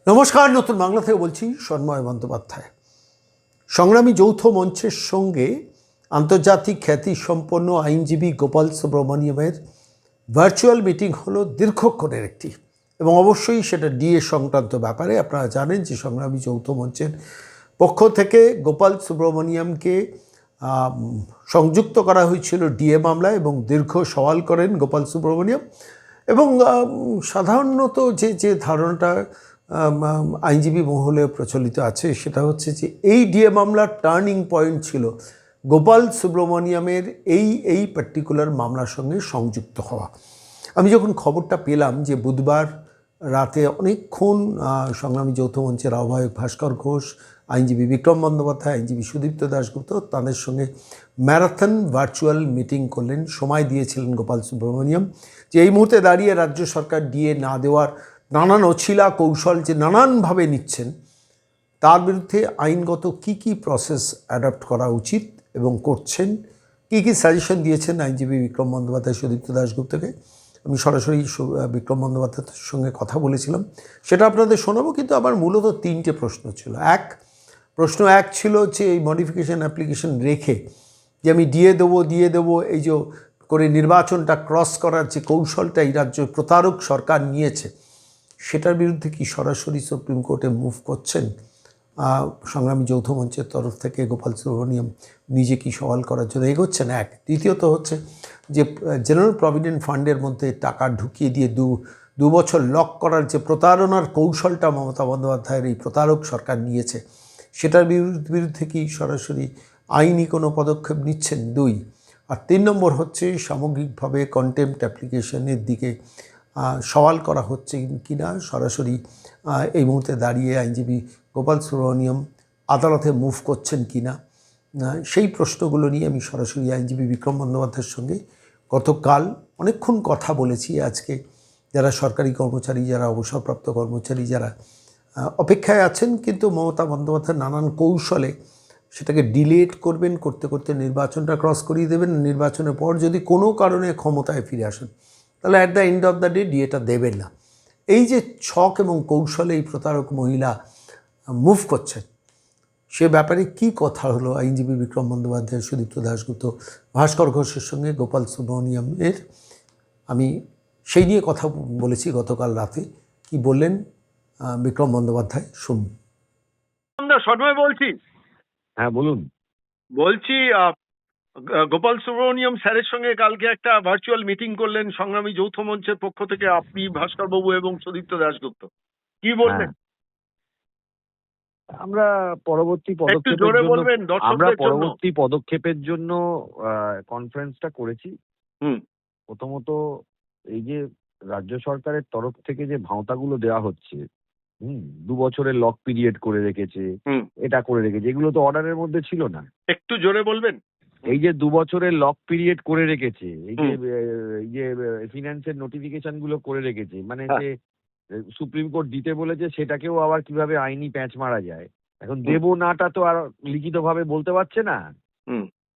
নমস্কার, নতুন বাংলা থেকে বলছি সন্ময় বন্দ্যোপাধ্যায়। সংগ্রামী যৌথ মঞ্চের সঙ্গে আন্তর্জাতিক খ্যাতিসম্পন্ন আইনজীবী গোপাল সুব্রমণিয়ামের ভার্চুয়াল মিটিং হলো দীর্ঘক্ষণের একটি, এবং অবশ্যই সেটা ডিএ সংক্রান্ত ব্যাপারে। আপনারা জানেন যে সংগ্রামী যৌথ মঞ্চের পক্ষ থেকে গোপাল সুব্রমণিয়ামকে সংযুক্ত করা হয়েছিল ডিএ মামলায়, এবং দীর্ঘ সওয়াল করেন গোপাল সুব্রমণিয়াম। এবং সাধারণত যে ধারণাটা আইনজীবী মহলে প্রচলিত আছে সেটা হচ্ছে যে এই ডিএ মামলার টার্নিং পয়েন্ট ছিল গোপাল সুব্রমণিয়ামের এই পার্টিকুলার মামলার সঙ্গে সংযুক্ত হওয়া। আমি যখন খবরটা পেলাম যে বুধবার রাতে অনেকক্ষণ সংগ্রামী যৌথ মঞ্চের আহ্বায়ক ভাস্কর ঘোষ, আইনজীবী বিক্রম বন্দ্যোপাধ্যায়, আইনজীবী সুদীপ্ত দাশগুপ্ত তাদের সঙ্গে ম্যারাথন ভার্চুয়াল মিটিং করলেন, সময় দিয়েছিলেন গোপাল সুব্রমণিয়াম যে এই মুহূর্তে দাঁড়িয়ে রাজ্য সরকার ডিএ না দেওয়ার নানান অছিলা কৌশল যে নানানভাবে নিচ্ছেন, তার বিরুদ্ধে আইনগত কি প্রসেস অ্যাডাপ্ট করা উচিত এবং করছেন, কি সাজেশন দিয়েছেন আইনজীবী বিক্রম বন্দ্যোপাধ্যায় সুদীপ্ত দাশগুপ্তকে। আমি সরাসরি বিক্রম বন্দ্যোপাধ্যায়ের সঙ্গে কথা বলেছিলাম, সেটা আপনাদের শোনাবো। কিন্তু আমার মূলত তিনটে প্রশ্ন ছিল। প্রশ্ন এক ছিল যে এই মডিফিকেশন অ্যাপ্লিকেশন রেখে যে আমি দিয়ে দেবো এই যে করে নির্বাচনটা ক্রস করার যে কৌশলটা এই রাজ্য প্রতারক সরকার নিয়েছে, সেটার বিরুদ্ধে কি সরাসরি সুপ্রিম কোর্টে মুভ করছেন সংগ্রামী যৌথ মঞ্চের তরফ থেকে গোপাল সুব্রমণিয়াম নিজে কি সওয়াল করার জন্য এগোচ্ছেন? দ্বিতীয়ত হচ্ছে যে জেনারেল প্রভিডেন্ট ফান্ডের মধ্যে টাকা ঢুকিয়ে দিয়ে দু বছর লক করার যে প্রতারণার কৌশলটা মমতা বন্দ্যোপাধ্যায়ের এই প্রতারক সরকার নিয়েছে, সেটার বিরুদ্ধে কি সরাসরি আইনি কোনো পদক্ষেপ নিচ্ছেন? আর 3 নম্বর হচ্ছে সামগ্রিকভাবে কন্টেম্পট অ্যাপ্লিকেশনের দিকে সওয়াল করা হচ্ছে কি না সরাসরি এই মুহূর্তে দাঁড়িয়ে আইনজীবী গোপাল সুব্রমণিয়াম আদালতে মুভ করছেন কি না, সেই প্রশ্নগুলো নিয়ে আমি সরাসরি আইনজীবী বিক্রম বন্দ্যোপাধ্যায়ের সঙ্গে গতকাল অনেকক্ষণ কথা বলেছি। আজকে যারা সরকারি কর্মচারী, যারা অবসরপ্রাপ্ত কর্মচারী, যারা অপেক্ষায় আছেন, কিন্তু মমতা বন্দ্যোপাধ্যায় নানান কৌশলে সেটাকে ডিলেট করবেন, করতে করতে নির্বাচনটা ক্রস করিয়ে দেবেন। নির্বাচনের পর যদি কোনো কারণে ক্ষমতায় ফিরে আসেন, তাহলে at the end of the day ডিএটা দেবেন না। এই যে ছক এবং কৌশলে এই প্রতারক মহিলা মুভ করছেন, সে ব্যাপারে কি কথা হলো আইনজীবী বিক্রম বন্দ্যোপাধ্যায়, সুদীপ্ত দাশগুপ্ত, ভাস্কর ঘোষের সঙ্গে গোপাল সুব্রমণিয়ামের, আমি সেই নিয়ে কথা বলেছি গতকাল রাতে। কি বললেন বিক্রম বন্দ্যোপাধ্যায় শুনুন। সন্ময় বলছি। হ্যাঁ বলুন। বলছি গোপাল সুব্রমণিয়াম স্যারের সঙ্গে কালকে একটা ভার্চুয়াল মিটিং করলেন সংগ্রামী যৌথ মঞ্চের পক্ষ থেকে আপনি, ভাস্কর বাবু এবং সুদীপ্ত দাশগুপ্ত, কি বলবেন? আমরা পরবর্তী পদক্ষেপের জন্য কনফারেন্সটা করেছি। প্রথমত এই যে রাজ্য সরকারের তরফ থেকে যে ভাঁওতাগুলো দেওয়া হচ্ছে, 2 বছরের লক পিরিয়ড করে রেখেছে, এটা করে রেখেছে, এগুলো তো অর্ডারের মধ্যে ছিল না। একটু জোরে বলবেন। এই যে 2 বছরের লক পিরিয়ড করে রেখেছে, এই যে ফিনান্সের নোটিফিকেশন গুলো করে রেখেছে, মানে যে সুপ্রিম কোর্ট দিতে বলেছে সেটাকেও আবার কিভাবে আইনি প্যাঁচ মারা যায়। এখন দেবো নাটা তো আর লিখিত ভাবে বলতে পারছে না,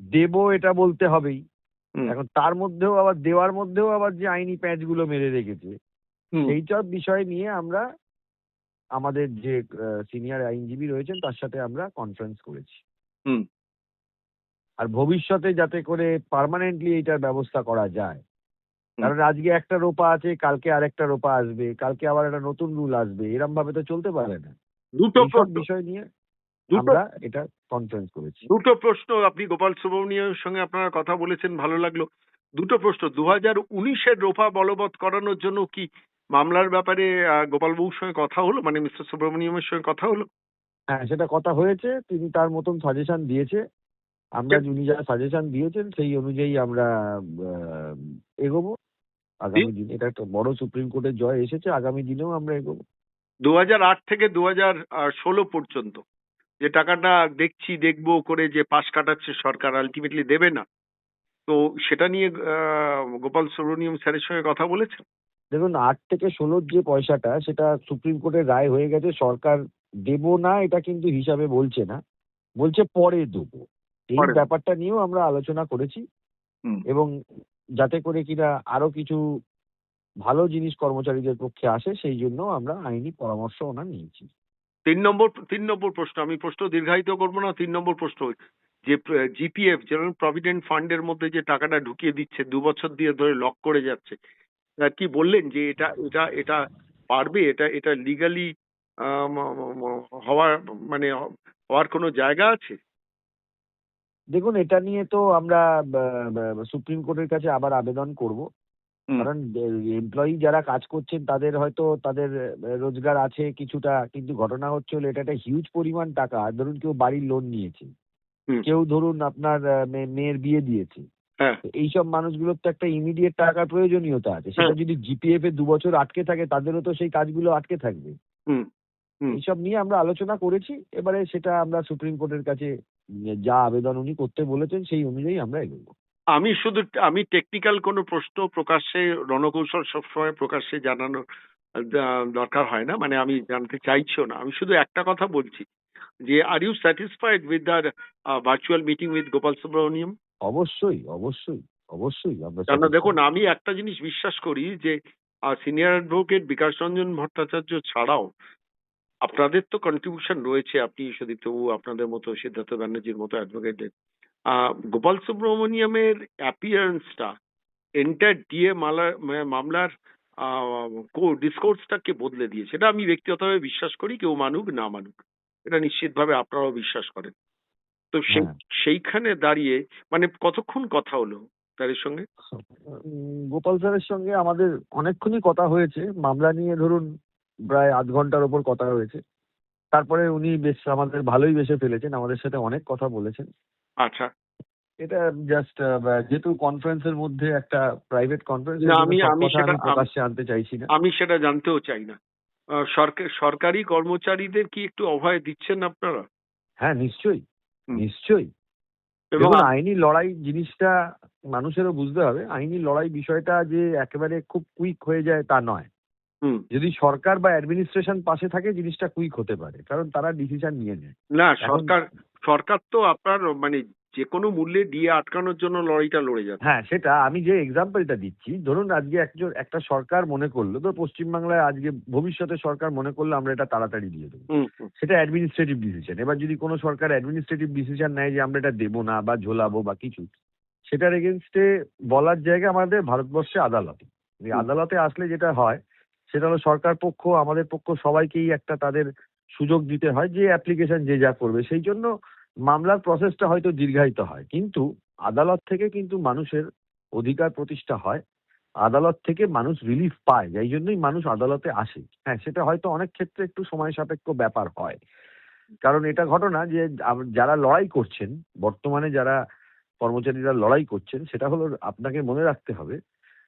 দেবো এটা বলতে হবেই। এখন তার মধ্যেও আবার দেওয়ার মধ্যেও আবার যে আইনি প্যাঁচ গুলো মেরে রেখেছে, সেই সব বিষয় নিয়ে আমরা আমাদের যে সিনিয়র আইনজীবী রয়েছেন তার সাথে আমরা কনফারেন্স করেছি। আর ভবিষ্যতে যাতে করে পার্মানেন্টলি এইটার ব্যবস্থা করা যায়, কারণ আজকে একটা রোপা আছে, কালকে আরেকটা রোপা আসবে, কালকে আবার একটা নতুন রুল আসবে, এরকম ভাবে তো চলতে পারে না। দুটো বিষয় নিয়ে আমরা এটা কনফারেন্স করেছি। দুটো প্রশ্ন, আপনি গোপাল সুব্রমণিয়ামের সঙ্গে আপনারা কথা বলেছেন, ভালো লাগলো। দুটো প্রশ্ন, 2019-এর রোপা বলবৎ করানোর জন্য কি মামলার ব্যাপারে গোপাল বাবুর সঙ্গে কথা হলো, মানে মিস্টার সুব্রমণিয়ামের সঙ্গে কথা হলো? হ্যাঁ, সেটা কথা হয়েছে, তিনি তার মতন সাজেশন দিয়েছে, আমরা যিনি যা সাজেশন দিয়েছেন সেই অনুযায়ী আমরা এগোবো আগামী দিনে। এটা একটা বড় সুপ্রিম কোর্টের জয় এসেছে, আগামী দিনেও আমরা এগোবো। 2008 থেকে 2016 পর্যন্ত যে টাকাটা দেখবো করে যে পাশ কাটাচ্ছে সরকার, আলটিমেটলি দেবে না, তো সেটা নিয়ে গোপাল সুব্রমণিয়াম স্যারের সঙ্গে কথা বলেছেন? দেখুন, 8 থেকে 16 যে পয়সাটা, সেটা সুপ্রিম কোর্টের রায় হয়ে গেছে, সরকার দেবো না এটা কিন্তু হিসাবে বলছে না, বলছে পরে দেবো। এই ব্যাপারটা নিয়েও আমরা আলোচনা করেছি, এবং যাতে করে কিনা আরো কিছু ভালো জিনিস কর্মচারীদের পক্ষে আসে, সেই জন্য আমরা আইনি পরামর্শ ওনার নিয়েছি। 3 নম্বর প্রশ্ন, আমি প্রশ্ন দীর্ঘায়িত করবো না। 3 নম্বর প্রশ্ন, যে জিপিএফ জেনারেল প্রভিডেন্ট ফান্ডের মধ্যে যে টাকাটা ঢুকিয়ে দিচ্ছে 2 বছর দিয়ে ধরে লক করে যাচ্ছে, কি বললেন যে এটা এটা এটা পারবে, এটা এটা লিগালি হওয়ার মানে হওয়ার কোনো জায়গা আছে? দেখুন, এটা নিয়ে তো আমরা সুপ্রিম কোর্টের কাছে আবার আবেদন করব। হুম, কারণ এমপ্লয়ি যারা কাজ করছেন তাদের হয়তো তাদের রোজগার আছে কিছুটা, কিন্তু ঘটনা হচ্ছে হলো এটা একটা হিউজ পরিমাণ টাকা। ধরুন কেউ বাড়ির লোন নিয়েছে, হুম, কেউ ধরুন আপনার মেয়ের বিয়ে দিয়েছে, হ্যাঁ, তো এইসব মানুষগুলোর তো একটা ইমিডিয়েট টাকার প্রয়োজনীয়তা আছে। হ্যাঁ, সেটা যদি জিপিএফ এ 2 বছর আটকে থাকে, তাদেরও তো সেই কাজগুলো আটকে থাকবে। হুম, হুম। এইসব নিয়ে আমরা আলোচনা করেছি, এবারে সেটা আমরা সুপ্রিম কোর্টের কাছে যা আবেদন উনি করতে বলেছেন সেই অনুযায়ী আমরা এগোবো। আমি টেকনিক্যাল কোনো প্রশ্ন প্রকাশ্যে, রণকৌশল সবসময় প্রকাশ্যে জানানো দরকার হয় না, মানে আমি জানতে চাইছিও না। আমি শুধু একটা কথা বলছি যে are you satisfied with the virtual meeting with Gopal Subramaniam? অবশ্যই, অবশ্যই, অবশ্যই আমরা কেন দেখুন, satisfied। আমি একটা জিনিস বিশ্বাস করি যে সিনিয়র অ্যাডভোকেট বিকাশ রঞ্জন ভট্টাচার্য ছাড়াও আপনাদের তো কন্ট্রিবিউশন রয়েছে, আপনি সুদীপ্ত বাবু, আপনাদের মতো সিদ্ধার্থ ব্যানার্জির মতো অ্যাডভোকেটের। গোপাল সুব্রমণিয়মের অ্যাপিয়ারেন্সটা এন্টার ডিএ মামলার ডিসকোর্সটাকে বদলে দিয়েছে। এটা আমি ব্যক্তিগতভাবে বিশ্বাস করি, কেউ মানুক না মানুক, এটা নিশ্চিতভাবে আপনারাও বিশ্বাস করেন। তো হ্যাঁ, সেইখানে দাঁড়িয়ে মানে কতক্ষণ কথা হলো তাদের সঙ্গে? গোপাল স্যারের সঙ্গে আমাদের অনেকক্ষণই কথা হয়েছে। মামলা নিয়ে ধরুন প্রায় আধ ঘন্টার ওপর কথা হয়েছে। তারপরে উনি বেশ আমাদের ভালোই বেসে ফেলেছেন, আমাদের সাথে অনেক কথা বলেছেন। আচ্ছা, এটা জাস্ট যেহেতু কনফারেন্সের মধ্যে একটা প্রাইভেট কনফারেন্স, না এই জন্য আমি সব আমি কথা সেটা আমি প্রকাশ্যে আনতে চাইছি না। আমি সেটা জানতেও চাই না। সরকারি কর্মচারীদের কি একটু অভয় দিচ্ছেন আপনারা? হ্যাঁ, নিশ্চয়ই, হুম। নিশ্চয়ই। এবং দেখুন, আইনি লড়াই জিনিসটা মানুষেরও বুঝতে হবে। আইনি লড়াই বিষয়টা যে একেবারে খুব কুইক হয়ে যায় তা নয়। হুম, যদি সরকার বা অ্যাডমিনিস্ট্রেশন পাশে থাকে জিনিসটা কুইক হতে পারে, কারণ তারা ডিসিশন নিয়ে নেয়। না এখন সরকার তো আপনার মানে যে কোনো মূল্যে ডিএ আটকানোর জন্য লড়াইটা লড়ে যাচ্ছে। হ্যাঁ, সেটা আমি যে এক্সাম্পলটা দিচ্ছি, ধরুন আজকে একটা সরকার মনে করলো, তো পশ্চিমবাংলায় আজকে ভবিষ্যতে সরকার মনে করলো আমরা এটা তাড়াতাড়ি দিয়ে দেবো, হুম, হুম, সেটা অ্যাডমিনিস্ট্রেটিভ ডিসিশন। এবার যদি কোনো সরকার অ্যাডমিনিস্ট্রেটিভ ডিসিশন নেয় যে আমরা এটা দেবো না বা ঝোলাবো বা কিছু, সেটার এগেনস্টে বলার জায়গা আমাদের ভারতবর্ষে আদালতে। এই হুম, আদালতে আসলে যেটা হয় সেটা হলো সরকার পক্ষ আমাদের পক্ষ সবাইকেই একটা তাদের সুযোগ দিতে হয় যে অ্যাপ্লিকেশন যে যা করবে, সেই জন্য মামলার প্রসেসটা হয়তো দীর্ঘায়িত হয়, কিন্তু আদালত থেকে কিন্তু মানুষের অধিকার প্রতিষ্ঠা হয়, আদালত থেকে মানুষ রিলিফ পায়, যাই জন্যই মানুষ আদালতে আসে। হ্যাঁ, সেটা হয়তো অনেক ক্ষেত্রে একটু সময় সাপেক্ষ ব্যাপার হয়, কারণ এটা ঘটনা যে যারা লড়াই করছেন, বর্তমানে যারা কর্মচারীরা লড়াই করছেন, সেটা হলো আপনাকে মনে রাখতে হবে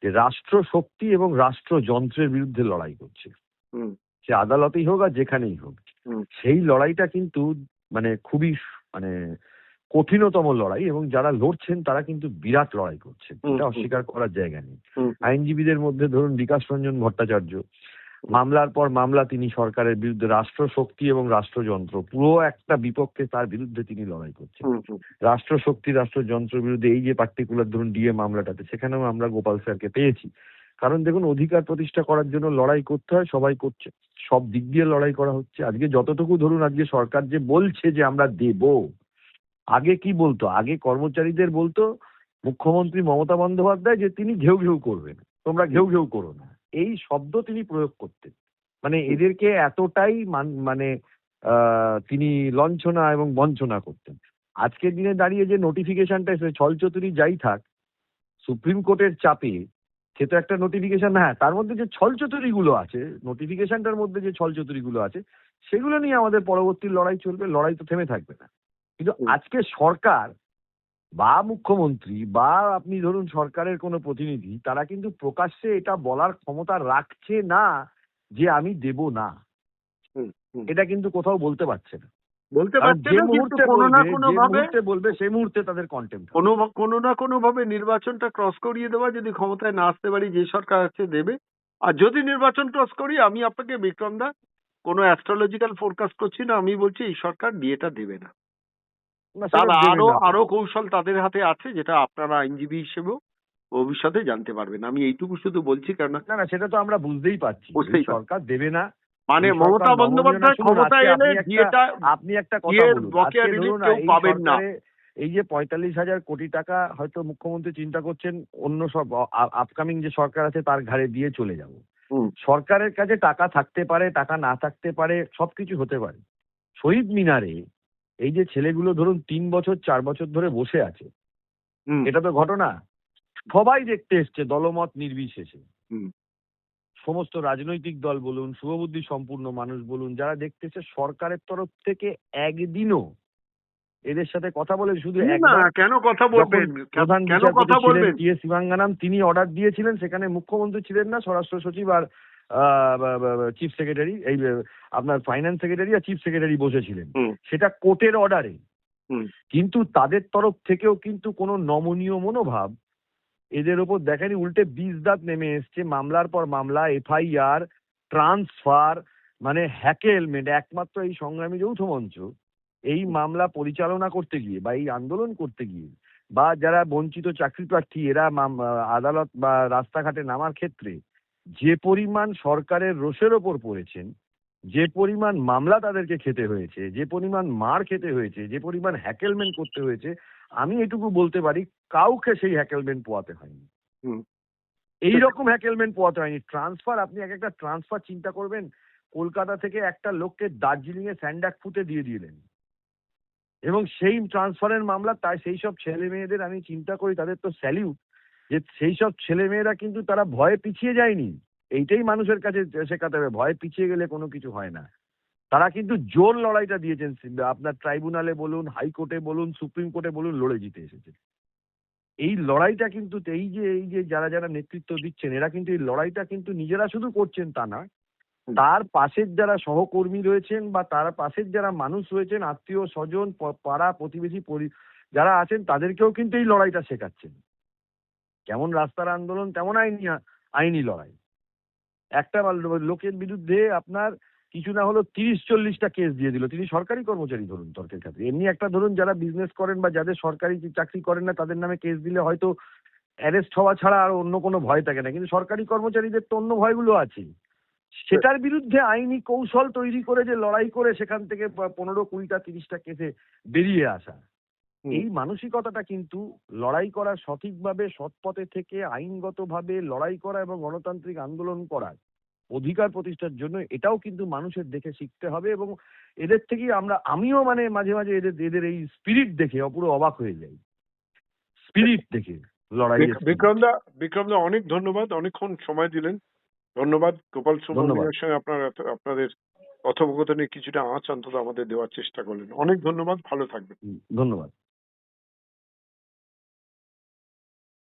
যে রাষ্ট্র শক্তি এবং রাষ্ট্রযন্ত্রের বিরুদ্ধে লড়াই করছে, হুম, সে আদালতেই হোক আর যেখানেই হোক। হুম, সেই লড়াইটা কিন্তু মানে খুবই মানে কঠিনতম লড়াই, এবং যারা লড়ছেন তারা কিন্তু বিরাট লড়াই করছেন, হুম, এটা হুম, অস্বীকার করার জায়গা নেই। হুম, আইনজীবীদের মধ্যে ধরুন বিকাশ রঞ্জন ভট্টাচার্য, মামলার পর মামলা তিনি সরকারের বিরুদ্ধে, রাষ্ট্রশক্তি এবং রাষ্ট্রযন্ত্র পুরো একটা বিপক্ষে, তার বিরুদ্ধে তিনি লড়াই করছেন। হুম, হুম, রাষ্ট্রশক্তি রাষ্ট্রযন্ত্রের বিরুদ্ধে এই যে পার্টিকুলার ধরুন ডিএ মামলাটাতে, সেখানেও আমরা গোপাল স্যারকে পেয়েছি। কারণ দেখুন, অধিকার প্রতিষ্ঠা করার জন্য লড়াই করতে হয়, সবাই করছে, সব দিক দিয়ে লড়াই করা হচ্ছে। আজকে যতটুকু ধরুন আজকে সরকার যে বলছে যে আমরা দেব, আগে কি বলতো, আগে কর্মচারীদের বলতো মুখ্যমন্ত্রী মমতা বন্দ্যোপাধ্যায় যে তিনি ঘেউ ঘেউ করবেন, তোমরা ঘেউ ঘেউ করো না, এই শব্দ তিনি প্রয়োগ করতেন। মানে এদেরকে এতটাই মানে তিনি লঞ্ছনা এবং বঞ্চনা করতেন। আজকের দিনে দাঁড়িয়ে যে নোটিফিকেশনটা এসে ছলচতুরি যাই থাক, সুপ্রিম কোর্টের চাপে সে তো একটা নোটিফিকেশন, হ্যাঁ তার মধ্যে যে ছলচতুরি গুলো আছে, নোটিফিকেশনটার মধ্যে যে ছলচতুরি গুলো আছে, সেগুলো নিয়ে আমাদের পরবর্তী লড়াই চলবে, লড়াই তো থেমে থাকবে না। কিন্তু হুম, আজকে সরকার বা মুখ্যমন্ত্রী বা আপনি ধরুন সরকারের কোনো প্রতিনিধি, তারা কিন্তু প্রকাশ্যে এটা বলার ক্ষমতা রাখছে না যে আমি দেব না, হুম, হুম। এটা কিন্তু কোথাও বলতে পারছে না। বলতে কারণ পারছে যে না, কিন্তু মুহূর্তে কোনো না বলবে, কোনো যে ভাবে মুহূর্তে বলবে সেই মুহূর্তে তাদের কন্টেম্প্ট হবে। কোনো না কোনো ভাবে নির্বাচনটা ক্রস করিয়ে দেওয়া, যদি ক্ষমতায় না আসতে পারি যে সরকার আছে দেবে। আর যদি নির্বাচন ক্রস করি, আমি আপনাকে বিক্রম দা কোনো অ্যাস্ট্রোলজিক্যাল ফোরকাস্ট করছি না, আমি বলছি এই সরকার বিয়েটা দেবে না। না, তার সেটা দেবে আরো না। আরো কৌশল তাদের হাতে আছে, যেটা আপনারা আইনজীবী হিসেবেও ভবিষ্যতে জানতে পারবেন। আমি এইটুকু শুধু বলছি, কারণ না না, সেটা তো আমরা বুঝতেই পারছি, বুঝতেই এই পারছি। সরকার দেবে না। মানে এই সরকার মমতা নমনীয় না। বন্দ্যোপাধ্যায় শুনুন, ক্ষমতায় আজকে এলে আপনি একটা কথা বিয়ের বলুন, বকেয়া আজকে রিলিফ ধরুন কেউ এই পাবেন না। সরকারে এই যে 45,000 কোটি টাকা হয়তো মুখ্যমন্ত্রী চিন্তা করছেন অন্য সব আপকামিং যে সরকার আছে তার ঘাড়ে দিয়ে চলে যাব। হুম, সরকারের কাছে টাকা থাকতে পারে, টাকা না থাকতে পারে, সবকিছু হতে পারে। শহীদ মিনারে এই যে ছেলেগুলো ধরুন 3 বছর 4 বছর ধরে বসে আছে, হুম, এটা তো ঘটনা। সবাই দেখতে এসছে দলমত নির্বিশেষে। হুম। সমস্ত রাজনৈতিক দল বলুন, শুভবুদ্ধি সম্পূর্ণ মানুষ বলুন, যারা দেখতেছে, সরকারের তরফ থেকে একদিনও এদের সাথে কথা বলে, শুধু না, একবার কেন কথা যখন বলবেন? প্রধান কেন বিচারপতি কথা ছিলেন বলবেন? টি.এস. শিবাঙ্গানাম, তিনি অর্ডার দিয়েছিলেন, সেখানে মুখ্যমন্ত্রী ছিলেন না, স্বরাষ্ট্র সচিব আর চিফ সেক্রেটারি, এই আপনার ফাইন্যান্স সেক্রেটারি আর চিফ সেক্রেটারি বসেছিলেন, হুম, সেটা কোর্টের অর্ডারে। হুম, কিন্তু তাদের তরফ থেকেও কিন্তু কোনো নমনীয় মনোভাব এদের ওপর দেখেনি, উল্টে বিষ দাঁত নেমে এসছে, মামলার পর মামলা, এফআইআর, ট্রান্সফার, মানে হ্যাকেলমেন্ট। একমাত্র এই সংগ্রামী যৌথ মঞ্চ এই মামলা পরিচালনা করতে গিয়ে বা এই আন্দোলন করতে গিয়ে, বা যারা বঞ্চিত চাকরি প্রার্থী এরা আদালত বা রাস্তাঘাটে নামার ক্ষেত্রে যে পরিমাণ সরকারের রোষের ওপর পড়েছেন, যে পরিমাণ মামলা তাদেরকে খেতে হয়েছে, যে পরিমাণ মার খেতে হয়েছে, যে পরিমাণ হ্যাকেলমেন্ট করতে হয়েছে, আমি এটুকু বলতে পারি কাউকে সেই হ্যাকেলমেন্ট পোয়াতে হয়নি। হুম। এইরকম হ্যাকেলমেন্ট পোয়াতে হয়নি। ট্রান্সফার, আপনি এক একটা ট্রান্সফার চিন্তা করবেন, কলকাতা থেকে একটা লোককে দার্জিলিং এ স্যান্ডাক ফুটে দিয়ে দিলেন, এবং সেই ট্রান্সফারের মামলা, তাই সেই সব ছেলে মেয়েদের আমি চিন্তা করি, তাদের তো স্যালিউট, যে সেই সব ছেলে মেয়েরা কিন্তু তারা ভয়ে পিছিয়ে যায়নি। এইটাই মানুষের কাছে শেখাতে হবে, ভয়ে পিছিয়ে গেলে কোনো কিছু হয় না। তারা কিন্তু জোর লড়াইটা দিয়েছেন, আপনার ট্রাইব্যুনালে বলুন, হাইকোর্টে বলুন, সুপ্রিম কোর্টে বলুন, লড়ে জিতে এসেছে। এই লড়াইটা কিন্তু এই যে যারা যারা নেতৃত্ব দিচ্ছেন, এরা কিন্তু এই লড়াইটা কিন্তু নিজেরা শুধু করছেন তা না, তার পাশের যারা সহকর্মী রয়েছেন বা তার পাশের যারা মানুষ রয়েছেন, আত্মীয় স্বজন, পাড়া প্রতিবেশী যারা আছেন, তাদেরকেও কিন্তু এই লড়াইটা শেখাচ্ছেন। যেমন রাস্তার আন্দোলন, তেমন আইনি লড়াই। একটা লোকের বিরুদ্ধে আপনার কিছু না হলো 30-40টা কেস দিয়ে দিল, তিনি সরকারি কর্মচারী ধরুন, তর্কের ক্ষেত্রে। এমনি একটা ধরুন যারা বিজনেস করেন বা যাদের সরকারি চাকরি করেন না, তাদের নামে কেস দিলে হয়তো অ্যারেস্ট হওয়া ছাড়া আর অন্য কোনো ভয় থাকে না, কিন্তু সরকারি কর্মচারীদের তো অন্য ভয়গুলো আছে। সেটার বিরুদ্ধে আইনি কৌশল তৈরি করে যে লড়াই করে সেখান থেকে 15, 20টা 30টা কেসে বেরিয়ে আসা, হুম। এই মানসিকতাটা কিন্তু লড়াই করা, সঠিকভাবে সৎ পথে থেকে আইনগতভাবে লড়াই করা এবং গণতান্ত্রিক আন্দোলন করার অধিকার প্রতিষ্ঠার জন্য, এটাও কিন্তু মানুষের দেখে শিখতে হবে। এবং এদের থেকেই আমিও মানে মাঝে মাঝে এদের এই স্পিরিট দেখে পুরো অবাক হয়ে যাই, স্পিরিট দেখে, লড়াইয়ের spirit। বিক্রমদা অনেক ধন্যবাদ, অনেকক্ষণ সময় দিলেন। ধন্যবাদ। গোপাল ধন্যবাদ, সুব্রমণিয়ার সঙ্গে আপনাদের কথোপকথনে কিছুটা আঁচ অন্তত আমাদের দেওয়ার চেষ্টা করলেন। অনেক ধন্যবাদ, ভালো থাকবেন। ধন্যবাদ।